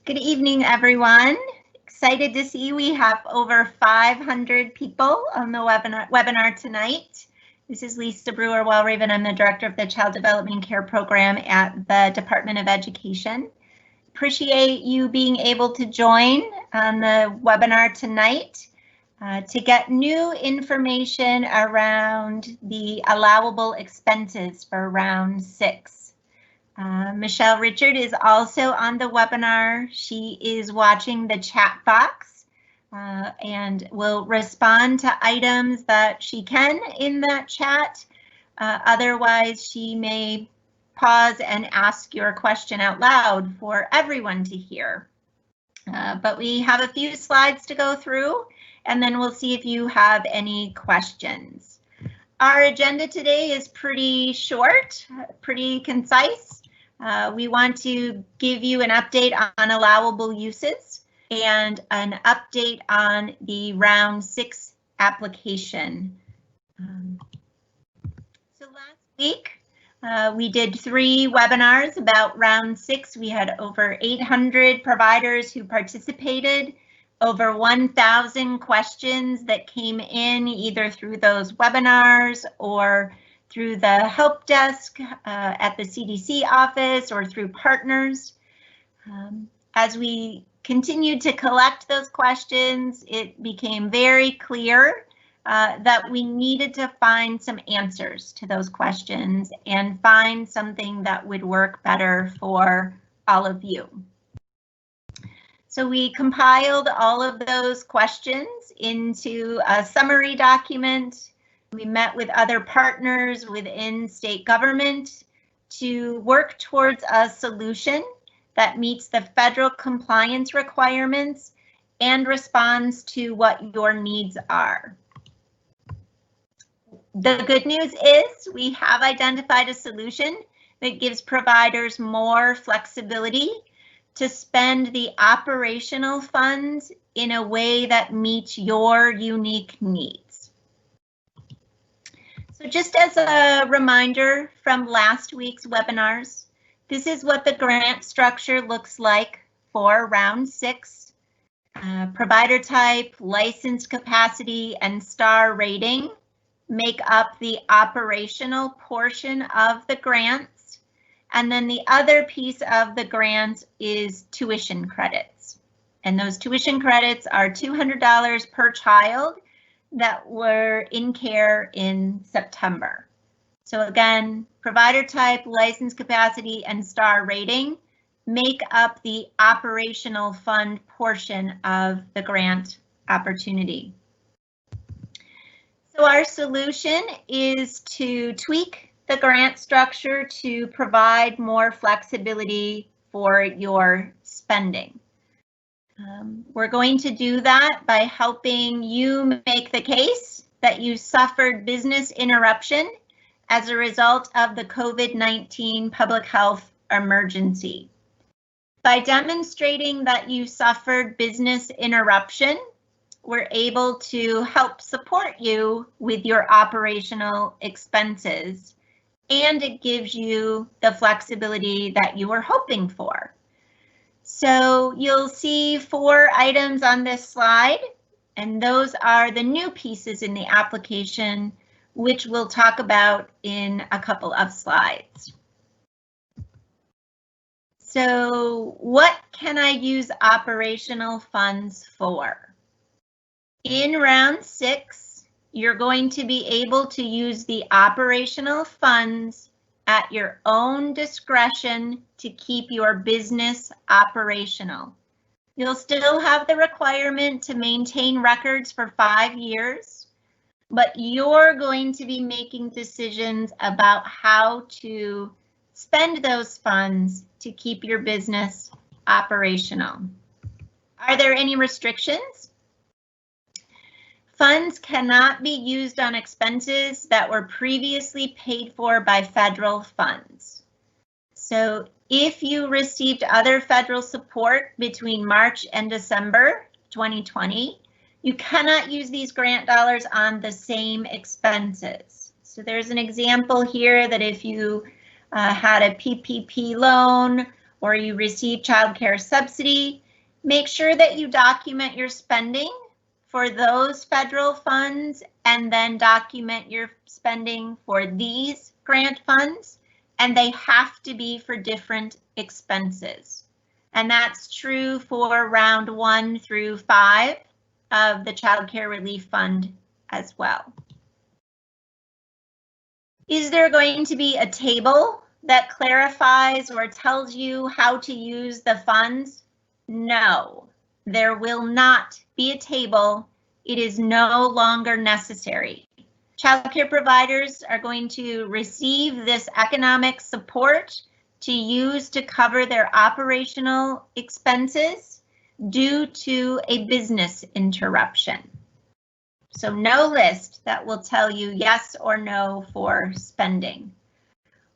Good evening, everyone. Excited to see we have over 500 people on the webinar tonight. This is Lisa Brewer-Wellraven. I'm the Director of the Child Development Care Program at the Department of Education. Appreciate you being able to join on the webinar tonight to get new information around the allowable expenses for round 6. Michelle Richard is also on the webinar. She is watching the chat box and will respond to items that she can in that chat. Otherwise, she may pause and ask your question out loud for everyone to hear. But we have a few slides to go through, and then we'll see if you have any questions. Our agenda today is pretty short, pretty concise. We want to give you an update on allowable uses and an update on the round 6 application. So last week, we did 3 webinars about round 6. We had over 800 providers who participated, over 1,000 questions that came in either through those webinars or through the help desk at the CDC office or through partners. As we continued to collect those questions, it became very clear that we needed to find some answers to those questions and find something that would work better for all of you. So we compiled all of those questions into a summary document. We met with other partners within state government to work towards a solution that meets the federal compliance requirements and responds to what your needs are. The good news is we have identified a solution that gives providers more flexibility to spend the operational funds in a way that meets your unique needs. So just as a reminder from last week's webinars, this is what the grant structure looks like for round 6. Provider type, licensed capacity, and star rating make up the operational portion of the grants. And then the other piece of the grant is tuition credits. And those tuition credits are $200 per child that were in care in September. So again, provider type, license capacity, and star rating make up the operational fund portion of the grant opportunity. So our solution is to tweak the grant structure to provide more flexibility for your spending. We're going to do that by helping you make the case that you suffered business interruption as a result of the COVID-19 public health emergency. By demonstrating that you suffered business interruption, we're able to help support you with your operational expenses, and it gives you the flexibility that you were hoping for. So you'll see 4 items on this slide, and those are the new pieces in the application, which we'll talk about in a couple of slides. So what can I use operational funds for? In round 6, you're going to be able to use the operational funds at your own discretion to keep your business operational. You'll still have the requirement to maintain records for 5 years, but you're going to be making decisions about how to spend those funds to keep your business operational. Are there any restrictions? Funds cannot be used on expenses that were previously paid for by federal funds. So if you received other federal support between March and December 2020, you cannot use these grant dollars on the same expenses. So there's an example here that if you had a PPP loan or you receive child care subsidy, make sure that you document your spending for those federal funds and then document your spending for these grant funds, and they have to be for different expenses. And that's true for round 1 through 5 of the Child Care Relief Fund as well. Is there going to be a table that clarifies or tells you how to use the funds? No, there will not be a table. It is no longer necessary. Child care providers are going to receive this economic support to use to cover their operational expenses due to a business interruption. So no list that will tell you yes or no for spending.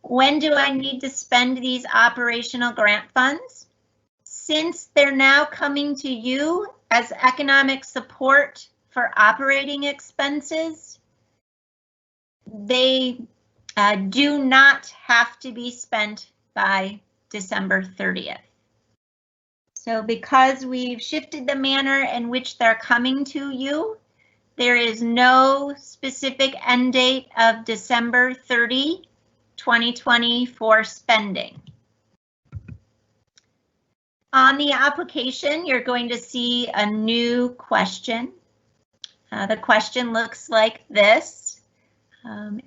When do I need to spend these operational grant funds? Since they're now coming to you as economic support for operating expenses, they do not have to be spent by December 30th. So because we've shifted the manner in which they're coming to you, there is no specific end date of December 30, 2020 for spending. On the application, you're going to see a new question. The question looks like this,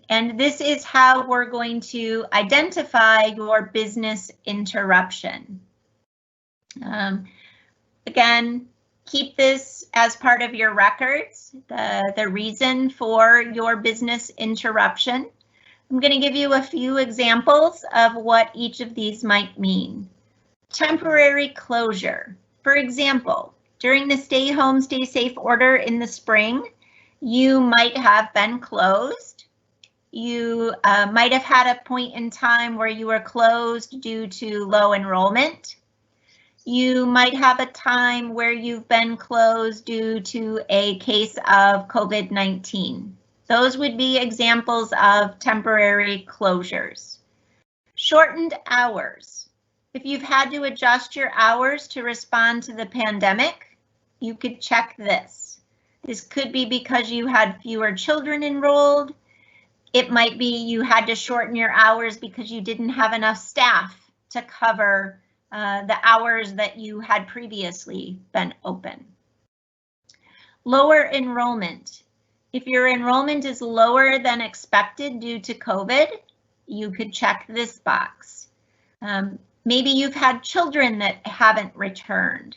and this is how we're going to identify your business interruption. Again, keep this as part of your records, the reason for your business interruption. I'm going to give you a few examples of what each of these might mean. Temporary closure. For example, during the stay home, stay safe order in the spring, you might have been closed. You might have had a point in time where you were closed due to low enrollment. You might have a time where you've been closed due to a case of COVID-19. Those would be examples of temporary closures. Shortened hours. If you've had to adjust your hours to respond to the pandemic, you could check this. This could be because you had fewer children enrolled. It might be you had to shorten your hours because you didn't have enough staff to cover the hours that you had previously been open. Lower enrollment. If your enrollment is lower than expected due to COVID, you could check this box. Maybe you've had children that haven't returned.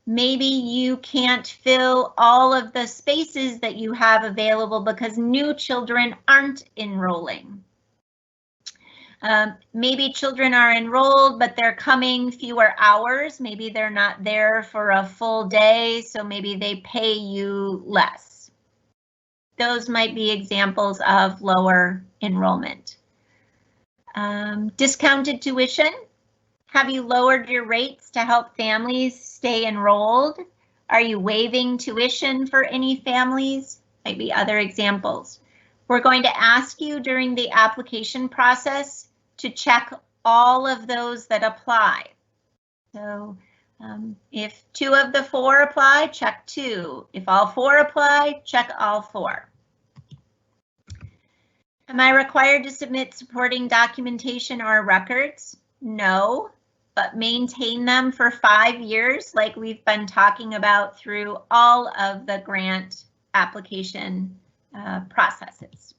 Maybe you can't fill all of the spaces that you have available because new children aren't enrolling. Maybe children are enrolled, but they're coming fewer hours. Maybe they're not there for a full day, so maybe they pay you less. Those might be examples of lower enrollment. Discounted tuition. Have you lowered your rates to help families stay enrolled? Are you waiving tuition for any families? Might be other examples. We're going to ask you during the application process to check all of those that apply. So if 2 of the 4 apply, check 2. If all 4 apply, check all 4. Am I required to submit supporting documentation or records? No, but maintain them for 5 years like we've been talking about through all of the grant application processes.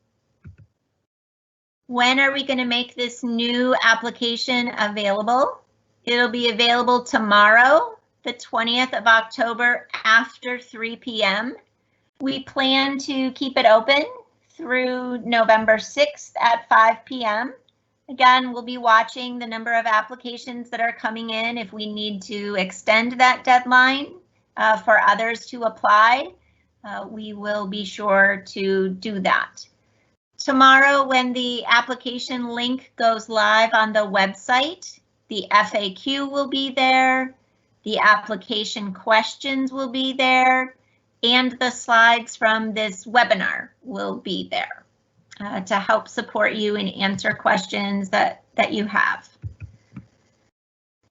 When are we going to make this new application available? It'll be available tomorrow, the 20th of October after 3 p.m. We plan to keep it open through November 6th at 5 p.m. Again, we'll be watching the number of applications that are coming in. If we need to extend that deadline for others to apply, we will be sure to do that. Tomorrow, when the application link goes live on the website, the FAQ will be there, the application questions will be there, and the slides from this webinar will be there to help support you and answer questions that you have.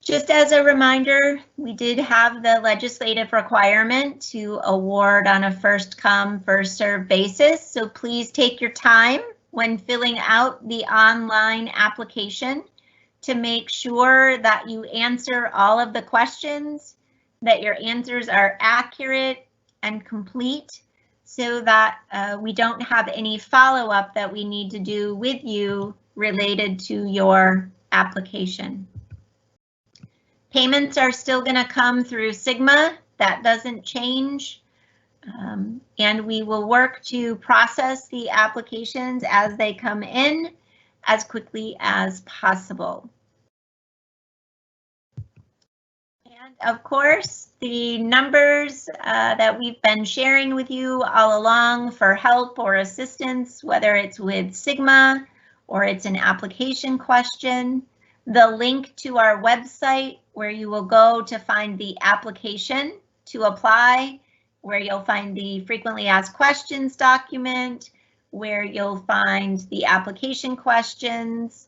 Just as a reminder, we did have the legislative requirement to award on a first come, first served basis. So please take your time when filling out the online application to make sure that you answer all of the questions, that your answers are accurate and complete, so that we don't have any follow-up that we need to do with you related to your application. Payments are still going to come through Sigma. That doesn't change. And we will work to process the applications as they come in as quickly as possible. And of course, the numbers that we've been sharing with you all along for help or assistance, whether it's with Sigma or it's an application question, the link to our website where you will go to find the application to apply, where you'll find the frequently asked questions document, where you'll find the application questions,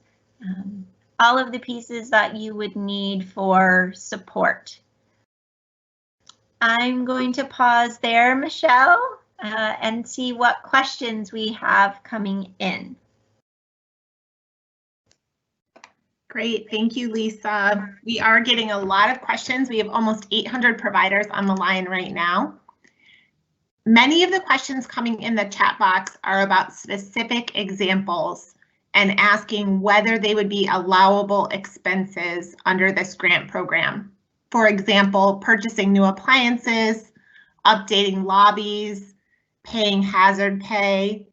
all of the pieces that you would need for support. I'm going to pause there, Michelle, and see what questions we have coming in. Great, thank you, Lisa. We are getting a lot of questions. We have almost 800 providers on the line right now. Many of the questions coming in the chat box are about specific examples and asking whether they would be allowable expenses under this grant program. For example, purchasing new appliances, updating lobbies, paying hazard pay.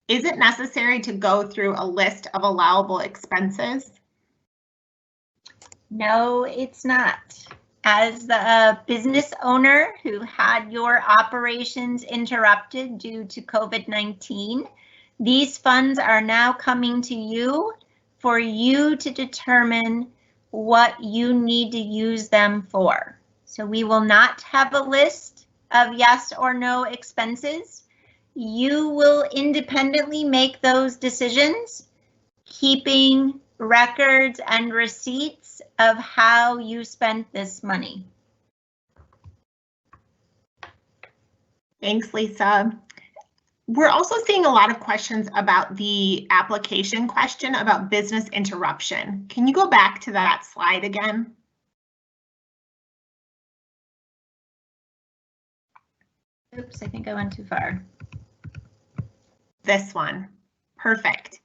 Is it necessary to go through a list of allowable expenses? No, it's not. As the business owner who had your operations interrupted due to COVID-19, these funds are now coming to you for you to determine what you need to use them for. So we will not have a list of yes or no expenses. You will independently make those decisions, keeping records and receipts of how you spent this money. Thanks, Lisa. We're also seeing a lot of questions about the application question about business interruption. Can you go back to that slide again? Oops, I think I went too far. This one. Perfect.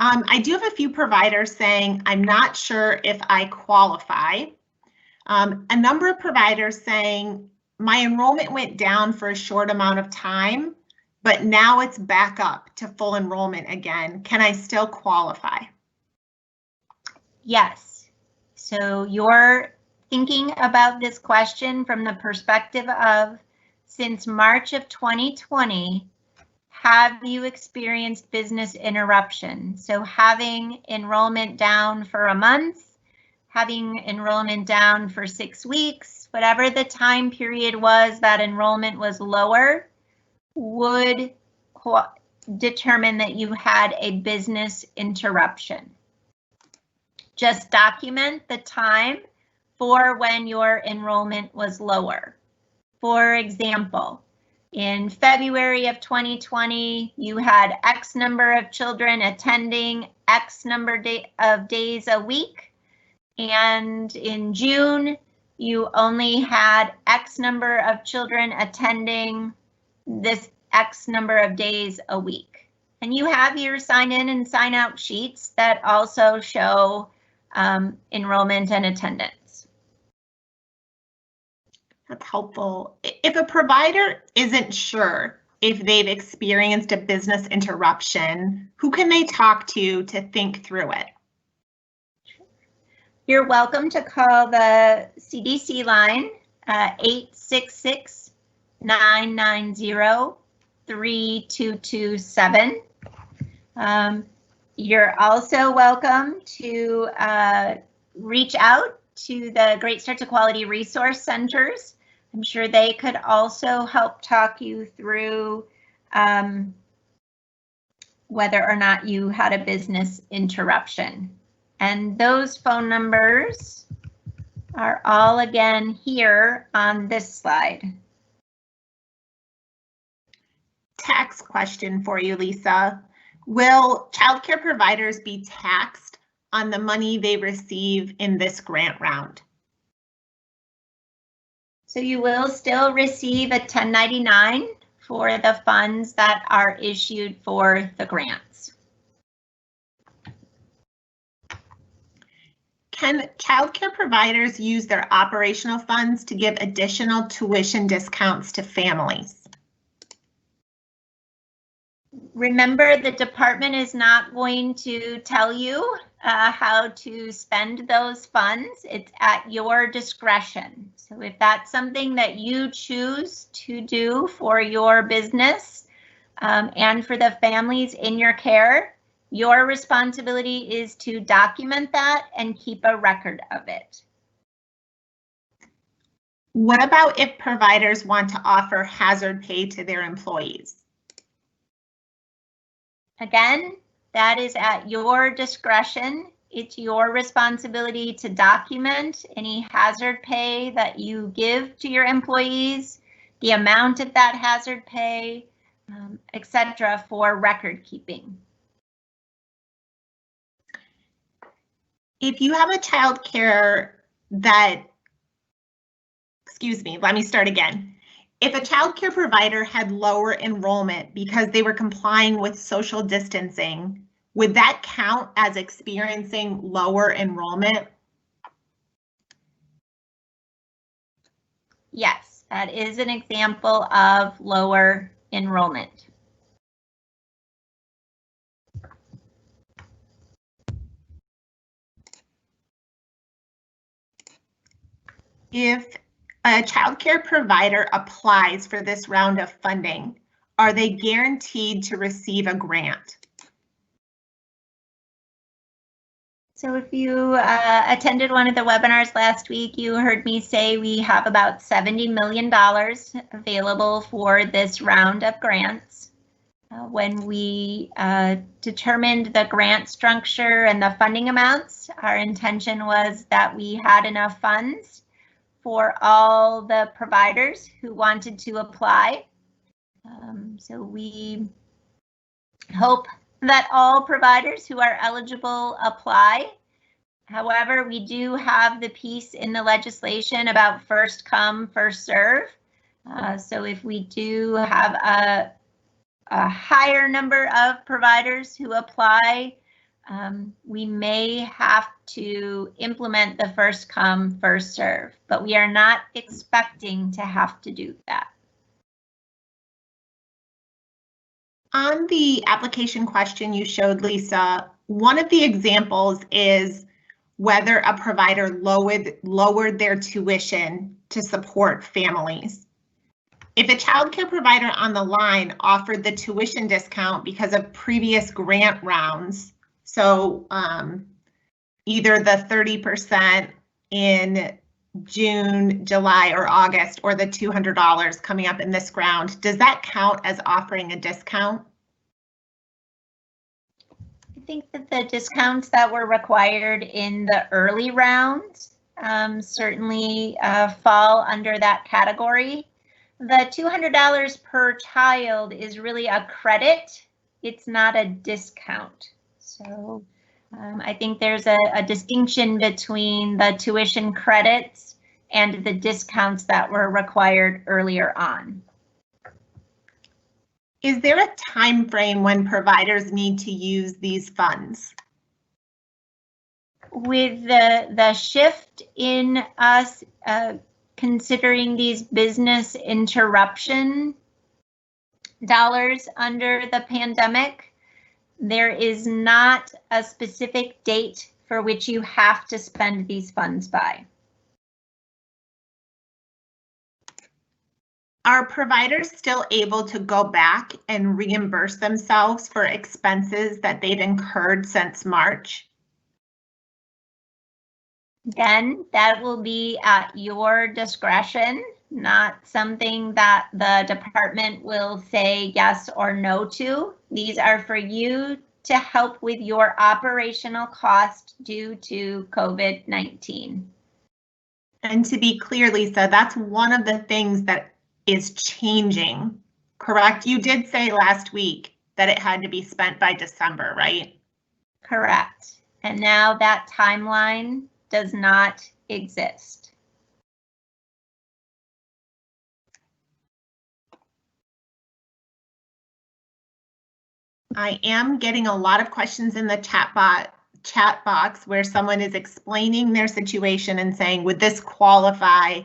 I do have a few providers saying, I'm not sure if I qualify. A number of providers saying, my enrollment went down for a short amount of time, but now it's back up to full enrollment again. Can I still qualify? Yes. So you're thinking about this question from the perspective of, since March of 2020, have you experienced business interruption? So having enrollment down for a month, having enrollment down for 6 weeks, whatever the time period was that enrollment was lower, would determine that you had a business interruption. Just document the time for when your enrollment was lower. For example, in February of 2020, you had X number of children attending X number of days a week, and in June, you only had X number of children attending this X number of days a week. And you have your sign in and sign out sheets that also show enrollment and attendance. That's helpful. If a provider isn't sure if they've experienced a business interruption, who can they talk to think through it? You're welcome to call the CDC line, 866-990-3227. You're also welcome to reach out to the Great Start to Quality resource centers. I'm sure they could also help talk you through whether or not you had a business interruption. And those phone numbers are all again here on this slide. Tax question for you, Lisa. Will childcare providers be taxed on the money they receive in this grant round? So you will still receive a 1099 for the funds that are issued for the grants. Can childcare providers use their operational funds to give additional tuition discounts to families? Remember, the department is not going to tell you how to spend those funds. It's at your discretion. So if that's something that you choose to do for your business and for the families in your care, your responsibility is to document that and keep a record of it. What about if providers want to offer hazard pay to their employees? Again, that is at your discretion. It's your responsibility to document any hazard pay that you give to your employees, the amount of that hazard pay, etc. for record keeping. If you have a child care that, excuse me, let me start again. If a child care provider had lower enrollment because they were complying with social distancing, would that count as experiencing lower enrollment? Yes, that is an example of lower enrollment. If a child care provider applies for this round of funding, are they guaranteed to receive a grant? So if you attended one of the webinars last week, you heard me say we have about $70 million available for this round of grants. When we determined the grant structure and the funding amounts, our intention was that we had enough funds for all the providers who wanted to apply. So we hope that all providers who are eligible apply. However, we do have the piece in the legislation about first come, first serve. So if we do have a higher number of providers who apply, we may have to implement the first come, first serve, but we are not expecting to have to do that. On the application question you showed, Lisa, one of the examples is whether a provider lowered their tuition to support families. If a child care provider on the line offered the tuition discount because of previous grant rounds, so either the 30% in June, July, or August, or the $200 coming up in this round, does that count as offering a discount? I think that the discounts that were required in the early rounds certainly fall under that category. The $200 per child is really a credit. It's not a discount. So I think there's a distinction between the tuition credits and the discounts that were required earlier on. Is there a time frame when providers need to use these funds? With the shift in us considering these business interruption dollars under the pandemic, there is not a specific date for which you have to spend these funds by. Are providers still able to go back and reimburse themselves for expenses that they've incurred since March? Again, that will be at your discretion, not something that the department will say yes or no to. These are for you to help with your operational cost due to COVID-19. And to be clear, Lisa, that's one of the things that is changing, correct? You did say last week that it had to be spent by December, right? Correct. And now that timeline does not exist. I am getting a lot of questions in the chat box where someone is explaining their situation and saying, would this qualify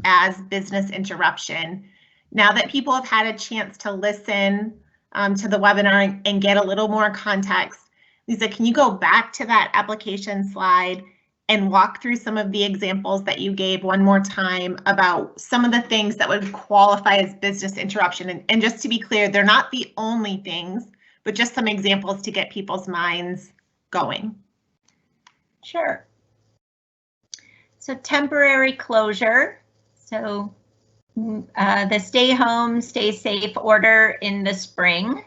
as business interruption? Now that people have had a chance to listen to the webinar and get a little more context, Lisa, can you go back to that application slide and walk through some of the examples that you gave one more time about some of the things that would qualify as business interruption? And just to be clear, they're not the only things, but just some examples to get people's minds going. Sure. So temporary closure. So the stay home, stay safe order in the spring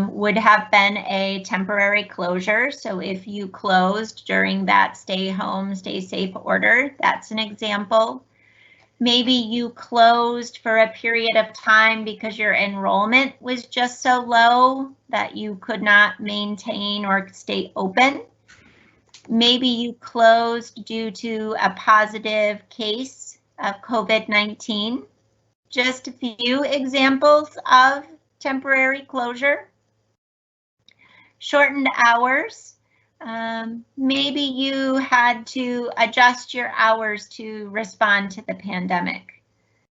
would have been a temporary closure. So if you closed during that stay home, stay safe order, that's an example. Maybe you closed for a period of time because your enrollment was just so low that you could not maintain or stay open. Maybe you closed due to a positive case of COVID-19. Just a few examples of temporary closure. Shortened hours. Maybe you had to adjust your hours to respond to the pandemic.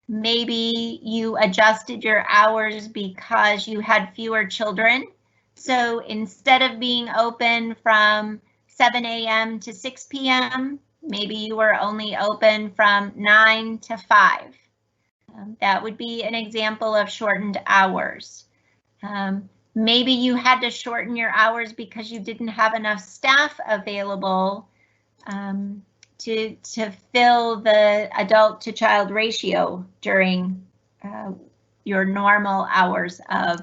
Maybe you adjusted your hours because you had fewer children. So instead of being open from 7 a.m. to 6 p.m., maybe you were only open from 9 to 5. That would be an example of shortened hours. Maybe you had to shorten your hours because you didn't have enough staff available to fill the adult to child ratio during your normal hours of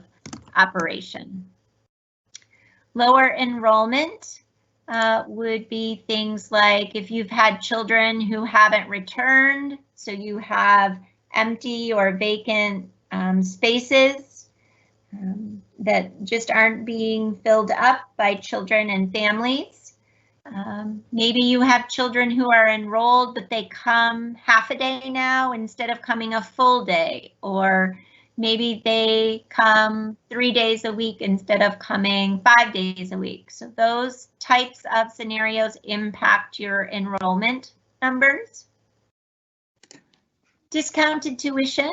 operation. Lower enrollment would be things like if you've had children who haven't returned, so you have empty or vacant spaces that just aren't being filled up by children and families. Maybe you have children who are enrolled, but they come half a day now instead of coming a full day, or maybe they come 3 days a week instead of coming 5 days a week. So those types of scenarios impact your enrollment numbers. Discounted tuition.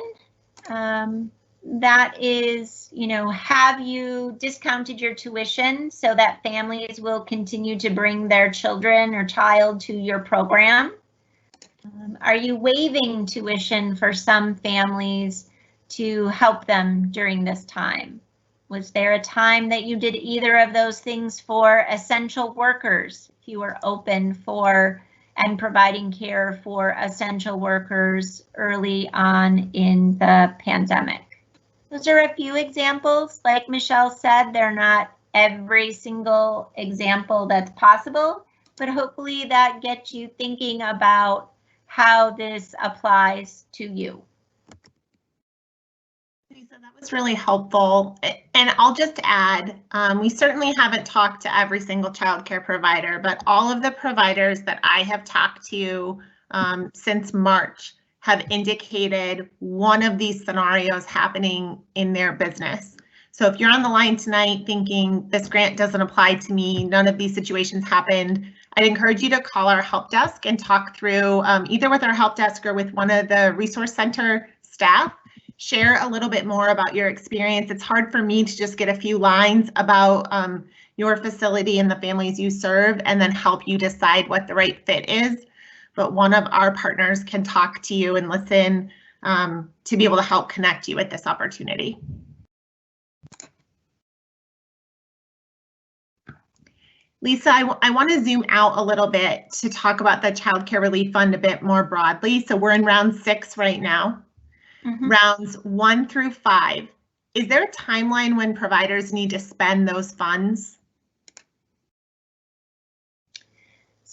That is, have you discounted your tuition so that families will continue to bring their children or child to your program? Are you waiving tuition for some families to help them during this time? Was there a time that you did either of those things for essential workers? If you were open for and providing care for essential workers early on in the pandemic. Those are a few examples. Like Michelle said, they're not every single example that's possible, but hopefully that gets you thinking about how this applies to you. Lisa, that was really helpful. And I'll just add, we certainly haven't talked to every single childcare provider, but all of the providers that I have talked to since March have indicated one of these scenarios happening in their business. So if you're on the line tonight thinking this grant doesn't apply to me, none of these situations happened, I'd encourage you to call our help desk and talk through either with our help desk or with one of the resource center staff. Share a little bit more about your experience. It's hard for me to just get a few lines about your facility and the families you serve and then help you decide what the right fit is. But one of our partners can talk to you and listen to be able to help connect you with this opportunity. Lisa, I want to zoom out a little bit to talk about the Child Care Relief Fund a bit more broadly. So we're in round 6 right now. Rounds 1 through 5. Is there a timeline when providers need to spend those funds?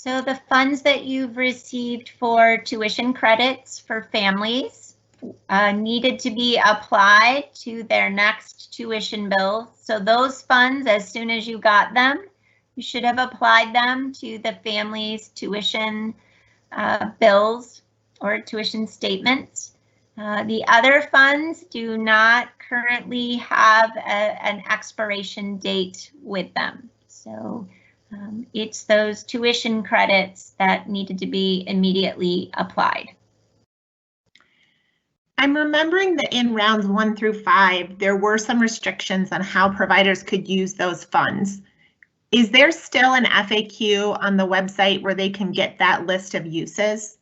So the funds that you've received for tuition credits for families needed to be applied to their next tuition bill. So those funds, as soon as you got them, you should have applied them to the family's tuition bills or tuition statements. The other funds do not currently have an expiration date with them. So it's those tuition credits that needed to be immediately applied. I'm remembering that in rounds 1 through 5, there were some restrictions on how providers could use those funds. Is there still an FAQ on the website where they can get that list of uses?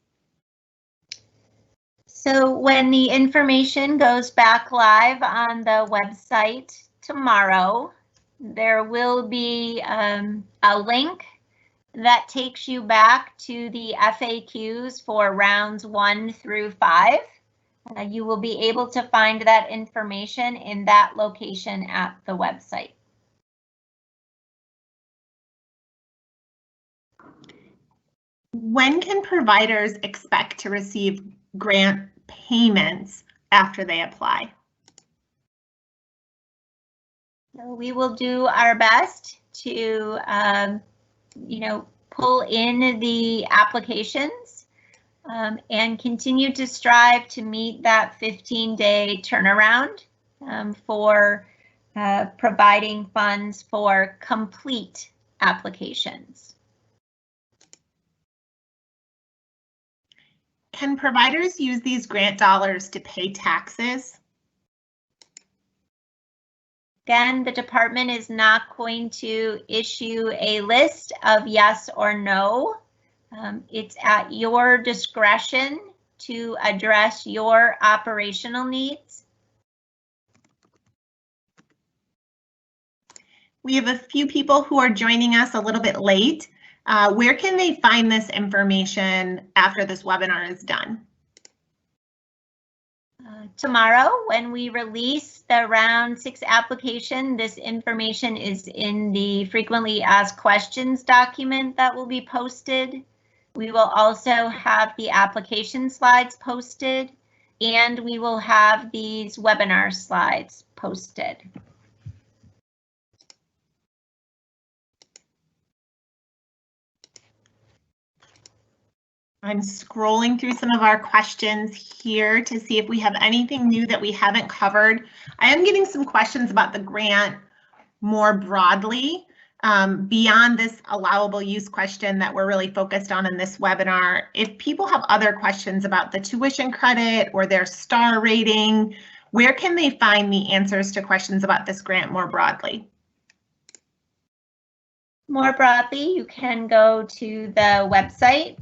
So when the information goes back live on the website tomorrow, there will be a link that takes you back to the FAQs for rounds 1 through 5. You will be able to find that information in that location at the website. When can providers expect to receive grant payments after they apply? So we will do our best to, pull in the applications and continue to strive to meet that 15-day turnaround for providing funds for complete applications. Can providers use these grant dollars to pay taxes? Again, the department is not going to issue a list of yes or no. It's at your discretion to address your operational needs. We have a few people who are joining us a little bit late. Where can they find this information after this webinar is done? Tomorrow, when we release the round 6 application, this information is in the frequently asked questions document that will be posted. We will also have the application slides posted, and we will have these webinar slides posted. I'm scrolling through some of our questions here to see if we have anything new that we haven't covered. I am getting some questions about the grant more broadly, beyond this allowable use question that we're really focused on in this webinar. If people have other questions about the tuition credit or their star rating, where can they find the answers to questions about this grant more broadly? More broadly, you can go to the website,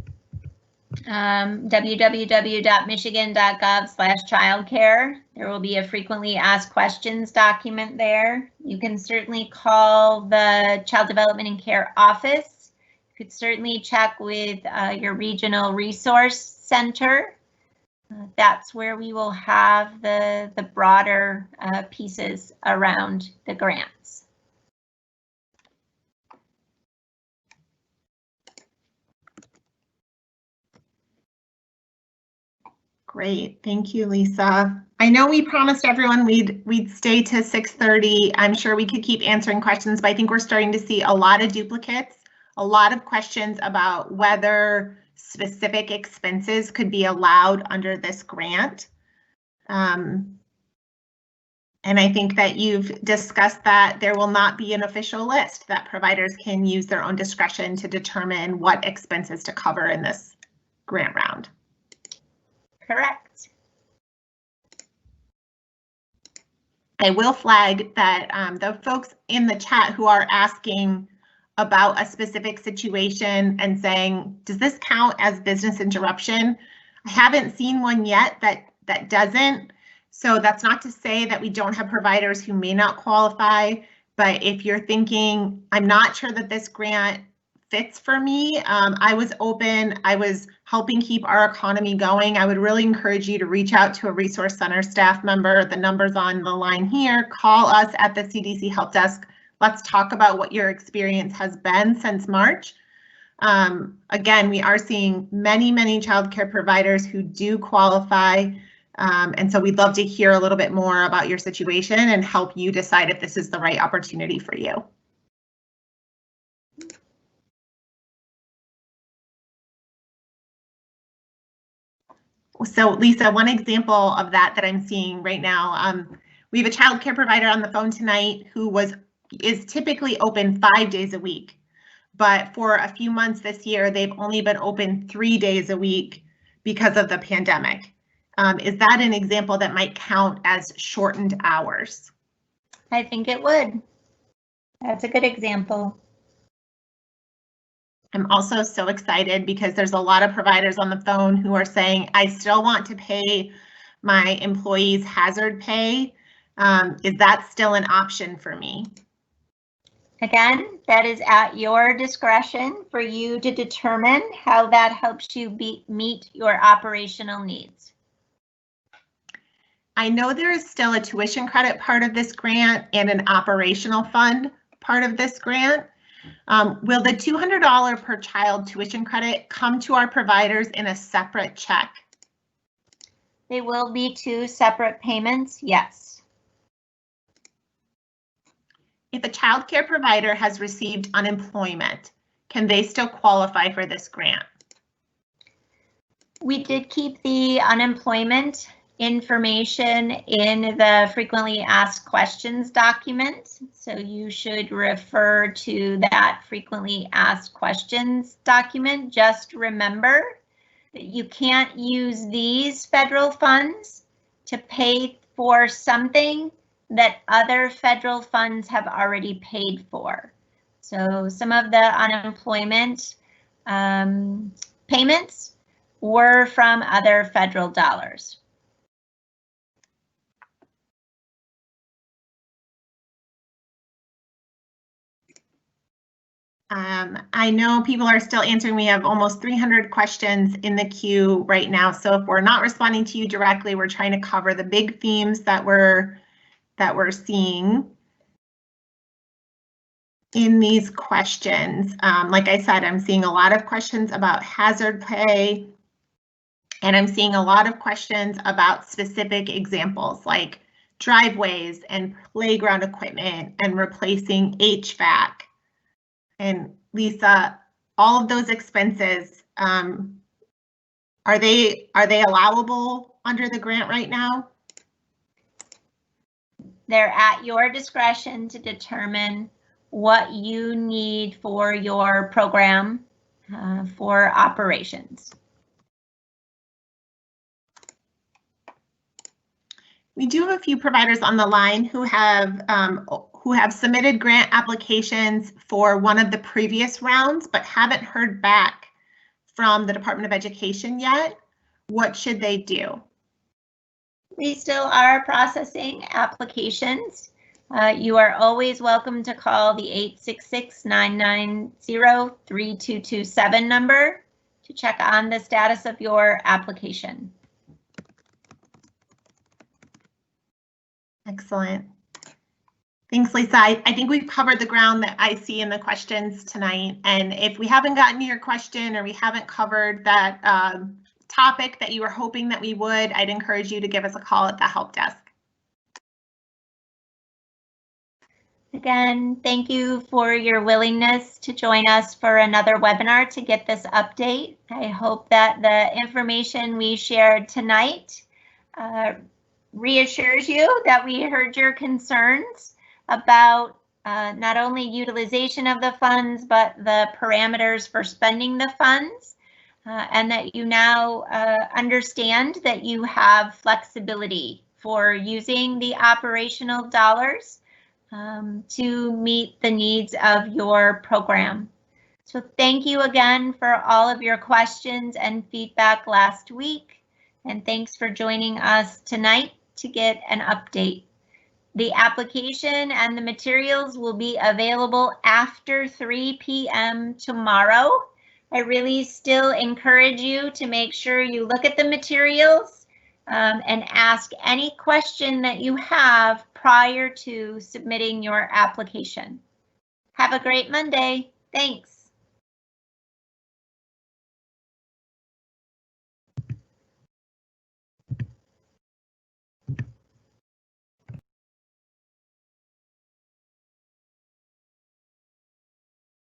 www.michigan.gov/childcare. There will be a frequently asked questions document there. You can certainly call the Child Development and Care office. You could certainly check with your regional resource center. That's where we will have the broader pieces around the grants. Great, thank you, Lisa. I know we promised everyone we'd stay to 6:30. I'm sure we could keep answering questions, but I think we're starting to see a lot of duplicates, a lot of questions about whether specific expenses could be allowed under this grant. And I think that you've discussed that there will not be an official list, that providers can use their own discretion to determine what expenses to cover in this grant round. Correct. I will flag that the folks in the chat who are asking about a specific situation and saying, does this count as business interruption? I haven't seen one yet that doesn't. So that's not to say that we don't have providers who may not qualify, but if you're thinking, I'm not sure that this grant fits for me, I was open, I was helping keep our economy going, I would really encourage you to reach out to a resource center staff member. The number's on the line here. Call us at the CDC Help Desk. Let's talk about what your experience has been since March. Again, we are seeing many childcare providers who do qualify. And so we'd love to hear a little bit more about your situation and help you decide if this is the right opportunity for you. So Lisa, one example of that I'm seeing right now, we have a child care provider on the phone tonight who is typically open 5 days a week, but for a few months this year, they've only been open 3 days a week because of the pandemic. Is that an example that might count as shortened hours? I think it would. That's a good example. I'm also so excited because there's a lot of providers on the phone who are saying, I still want to pay my employees hazard pay. Is that still an option for me? Again, that is at your discretion for you to determine how that helps you meet your operational needs. I know there is still a tuition credit part of this grant and an operational fund part of this grant. Will the $200 per child tuition credit come to our providers in a separate check? They will be 2 separate payments, yes. If a child care provider has received unemployment, can they still qualify for this grant? We did keep the unemployment information in the frequently asked questions document, so you should refer to that frequently asked questions document. Just remember that you can't use these federal funds to pay for something that other federal funds have already paid for. So some of the unemployment payments were from other federal dollars. I know people are still answering. We have almost 300 questions in the queue right now. So if we're not responding to you directly, we're trying to cover the big themes that we're seeing in these questions. Like I said, I'm seeing a lot of questions about hazard pay, and I'm seeing a lot of questions about specific examples like driveways and playground equipment and replacing HVAC. And Lisa, all of those expenses, are they allowable under the grant right now? They're at your discretion to determine what you need for your program for operations. We do have a few providers on the line who have submitted grant applications for one of the previous rounds, but haven't heard back from the Department of Education yet. What should they do? We still are processing applications. You are always welcome to call the 866-990-3227 number to check on the status of your application. Excellent. Thanks, Lisa. I think we've covered the ground that I see in the questions tonight. And if we haven't gotten to your question or we haven't covered that topic that you were hoping that we would, I'd encourage you to give us a call at the help desk. Again, thank you for your willingness to join us for another webinar to get this update. I hope that the information we shared tonight reassures you that we heard your concerns about not only utilization of the funds, but the parameters for spending the funds, and that you now understand that you have flexibility for using the operational dollars to meet the needs of your program. So thank you again for all of your questions and feedback last week, and thanks for joining us tonight to get an update. The application and the materials will be available after 3 p.m. tomorrow. I really still encourage you to make sure you look at the materials and ask any question that you have prior to submitting your application. Have a great Monday. Thanks.